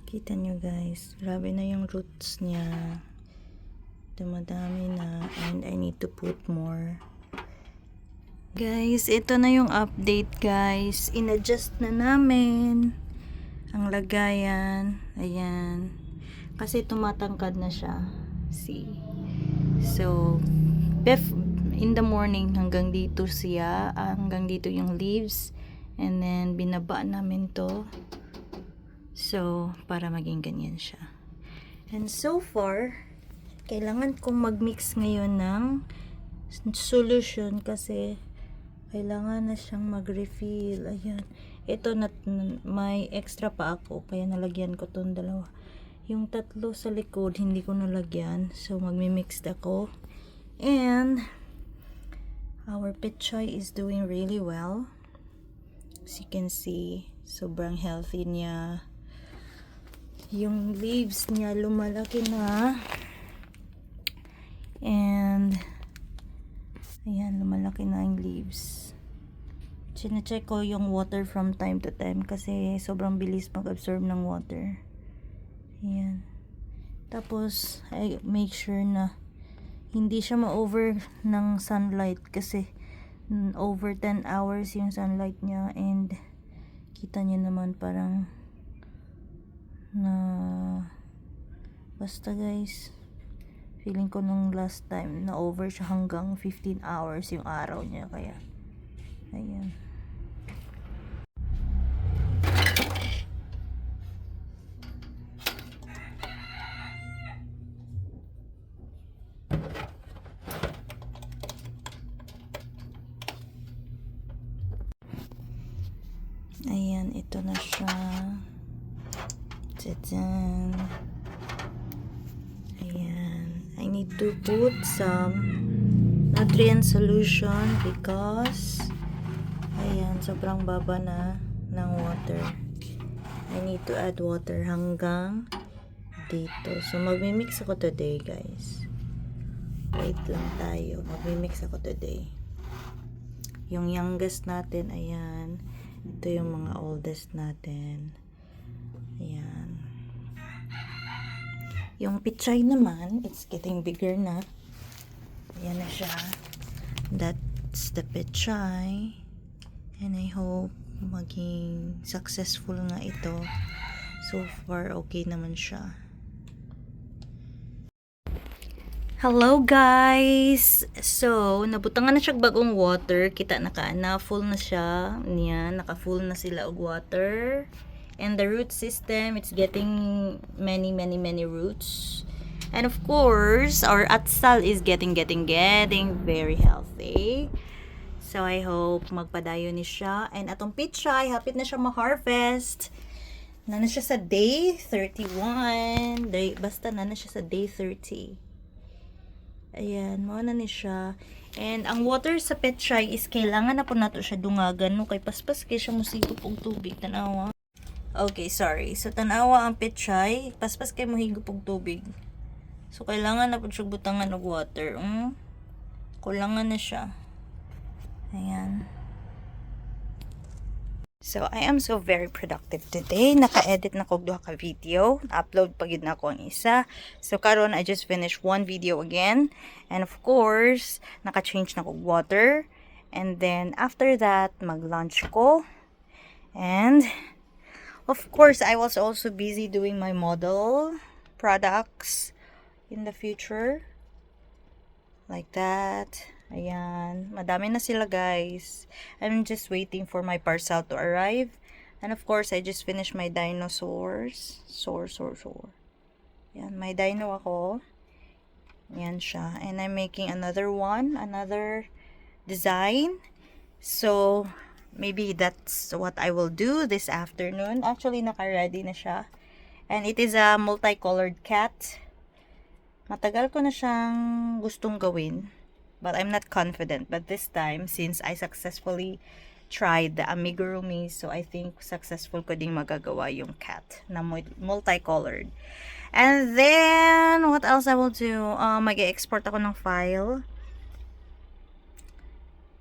Kita nyo guys, grabe na yung roots niya. Dumadami na and I need to put more. Guys, ito na yung update guys. In-adjust na namin ang lagayan. Ayan. Kasi tumatangkad na siya. See? So, in the morning hanggang dito siya. Hanggang dito yung leaves. And then, binaba namin to. So, para maging ganyan siya. And so far, kailangan kong mag-mix ngayon ng solution kasi kailangan na siyang mag-refill. Ayan. Ito na may extra pa ako kaya nalagyan ko tong dalawa. Yung tatlo sa likod hindi ko nalagyan. So magmi-mix ako. And our pechay is doing really well. As you can see, sobrang healthy niya. Yung leaves niya lumalaki na. And ayan, lumalaki na yung leaves. Chine-check ko yung water from time to time kasi sobrang bilis mag-absorb ng water. Ayan. Tapos, I make sure na hindi siya ma-over ng sunlight kasi over 10 hours yung sunlight niya and kita niyo naman parang na basta guys, feeling ko nung last time na over siya hanggang 15 hours yung araw niya kaya ayan. Ayan, ito na siya. Tadaan. Ayan. I need to put some nutrient solution because ayan, sobrang baba na ng water. I need to add water hanggang dito. So, magmi-mix ako today, guys. Wait lang tayo. Magmi-mix ako today. Yung youngest natin, ayan. Ito yung mga oldest natin. Ayan. Yung pichay naman, it's getting bigger na. Ayan na siya. That's the pechay. And I hope maging successful nga ito. So far, okay naman siya. Hello guys! So, nabutangan na siya bagong water. Kita na full na siya. Yan, naka-full na sila og water. And the root system, it's getting many roots. And of course, our atsal is getting very healthy. So, I hope magpadayo ni siya. And atong pichay, hapit na siya ma-harvest. Na siya sa day 31. Basta na siya sa day 30. Ayan, mauna ni siya. And ang water sa pechay is kailangan na po nato siya dungagan no kay paspas kay siya musigop og tubig tanawa. Okay, sorry. So tanawa ang pechay, paspas kay mohigop og tubig. So kailangan na po siya butangan og water. Kulangan na siya. Ayan. So, I am so very productive today. Naka-edit na ko duha ka video. Na-upload pa gid na ko ang isa. So, karon I just finished one video again. And of course, naka-change na ko water. And then, after that, mag-lunch ko. And, of course, I was also busy doing my model products in the future. Like that. Ayan. Madami na sila guys. I'm just waiting for my parcel to arrive. And of course, I just finished my dinosaurs. Soar. Ayan. May dino ako. Ayan siya. And I'm making another one. Another design. So, maybe that's what I will do this afternoon. Actually, naka-ready na siya. And it is a multicolored cat. Matagal ko na siyang gustong gawin. But I'm not confident. But this time, since I successfully tried the amigurumi, so I think successful ko ding magagawa yung cat na multicolored. And then, what else I will do? Mag-export ako ng file.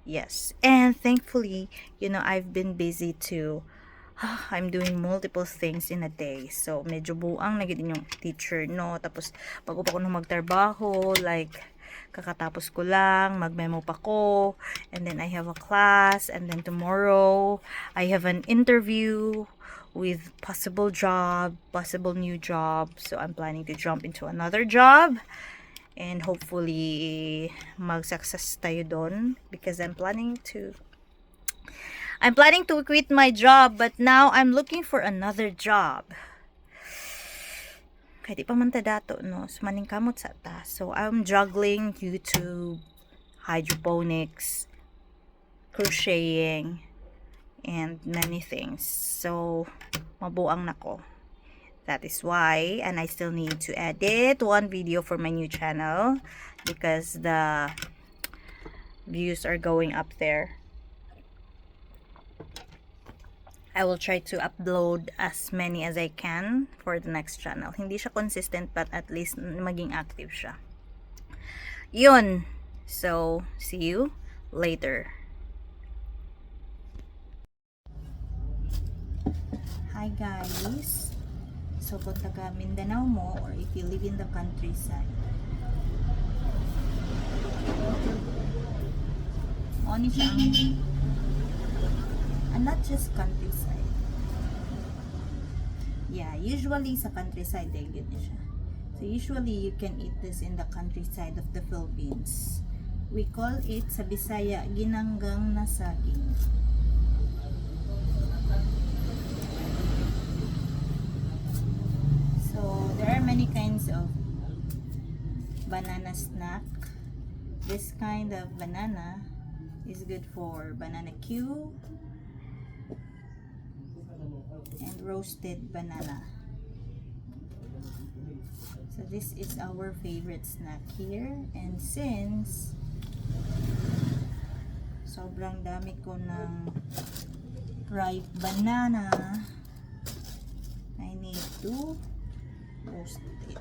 Yes. And thankfully, I've been busy to I'm doing multiple things in a day. So, medyo buang na gid yung teacher, no? Tapos, bago pa ko na magtrabaho, like, kakatapos ko lang, magmemo pa ko, and then I have a class, and then tomorrow, I have an interview with possible new job. So, I'm planning to jump into another job, and hopefully, mag-success tayo doon, because I'm planning to quit my job, but now I'm looking for another job. Kaya di pa man ta dato, no? So, maning kamot sa ta. So, I'm juggling YouTube, hydroponics, crocheting, and many things. So, mabuang nako. That is why, and I still need to edit one video for my new channel because the views are going up there. I will try to upload as many as I can for the next channel. Hindi siya consistent, but at least maging active siya. Yun. So, see you later. Hi guys. So, kung taga Mindanao mo, or if you live in the countryside, oni siya and not just countryside. Yeah, usually sa countryside ay good na siya. So usually you can eat this in the countryside of the Philippines. We call it sa Bisaya ginanggang na saging. So there are many kinds of banana snack. This kind of banana is good for banana Q and roasted banana. So this is our favorite snack here, and since sobrang dami ko ng ripe banana, I need to roast it.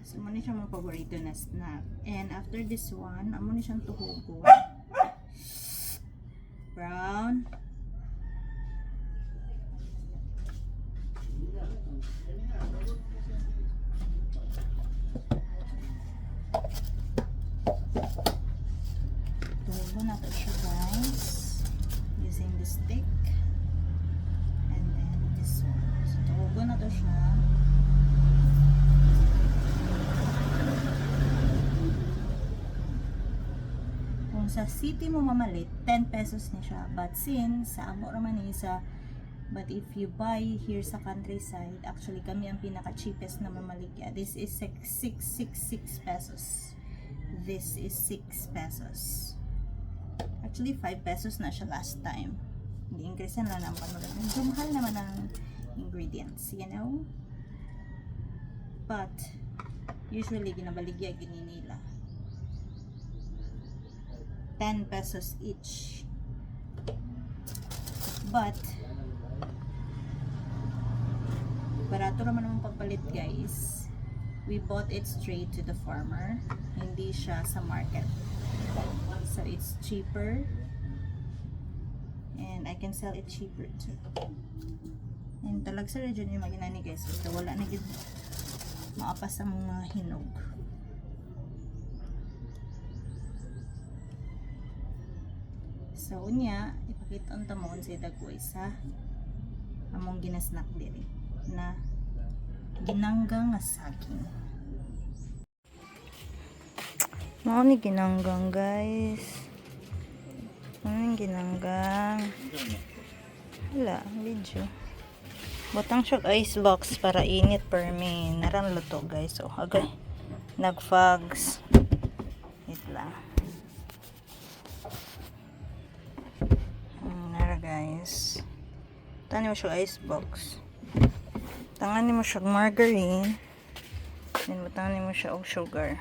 So, muna siya mga paborito na snack. And after this one, amo na siyang tuhugo. Brown. Tuhugo na to siya, guys. Using the stick. And then this one. So, tuhugo na to siya. Kung sa city mo mamalit, 10 pesos na siya. But since, sa amo raman isa, but if you buy here sa countryside, actually kami ang pinaka-cheapest na mamaligya. This is 666 pesos. This is 6 pesos. Actually, 5 pesos na siya last time. Hindi increase na lang ang panulan. Medyo mahal naman ang ingredients, you know? But, usually, ginabaligya, gininila. 10 pesos each. But, barato naman ang pagpalit, guys. We bought it straight to the farmer. Hindi siya sa market. So, it's cheaper. And I can sell it cheaper too. And talag sa region yung maginani, guys. Ito, wala na gid maapas ang mga hinog. So, unya, ipakita ang tamon sa dagway sa among ginasnack diri na ginanggang nga saging. Mao ni ginanggang, guys. Ginanggang. Hala, video. Butang siya ice box para init per me. Naran luto, guys. So, okay. Nagfags. Wait lang. Tani mo siya icebox. Tangani mo siya margarine. Then, butangin mo siya og sugar.